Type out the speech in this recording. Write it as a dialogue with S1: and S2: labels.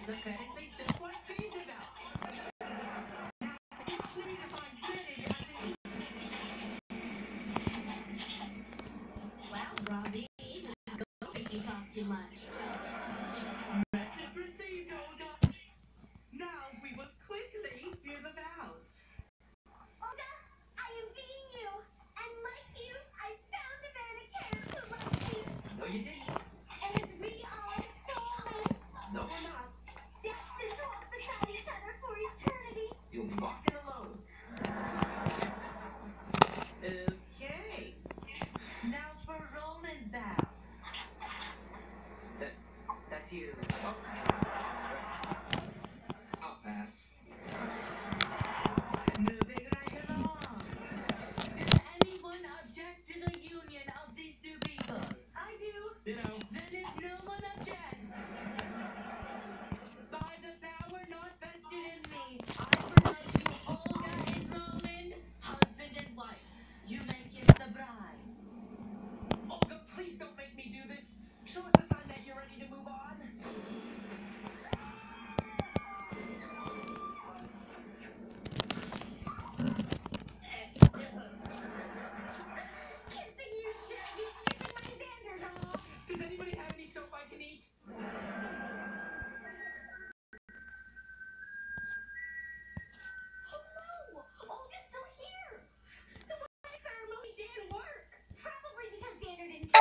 S1: apparently still quite pleased about. Now, dictionary defines marriage as in...
S2: Well, Robbie, don't make me talk too much.
S1: Message received, Olga. Now we will quickly hear the vows.
S2: Olga, I am being you, and like you, I found a man who cares who loves me.
S1: No, you didn't.
S2: And we are soulmates,
S1: No, we're not.
S2: destined to walk beside each other for eternity.
S1: You'll be walking alone. Okay. Now for Roman's vows. That's you. Oh. I'll pass. Moving right along. Does anyone object to the union of these two people? I do. Ditto. Then if no one objects, by the power not vested in me, I pronounce you Olga and Roman, husband and wife. You may kiss the bride. Olga, please don't make me do this. Show us a sign that you're ready to move on.
S2: Kissing you, Shaggy, keeping my standards off.
S1: Does anybody have any soap I can eat?
S2: Oh no! Olga's still here! The wedding ceremony didn't work! Probably because Xander didn't